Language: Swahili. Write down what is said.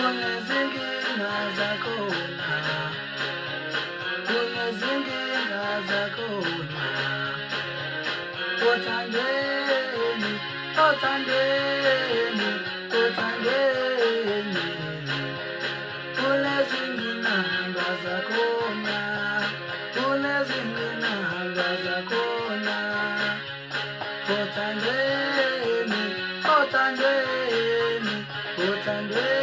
unezinginga zakhona, unezinginga zakhona. Othandweni, othandweni, othandweni, unezinginga zakhona, unezinginga zakhona. Othandweni, othandweni, othandweni.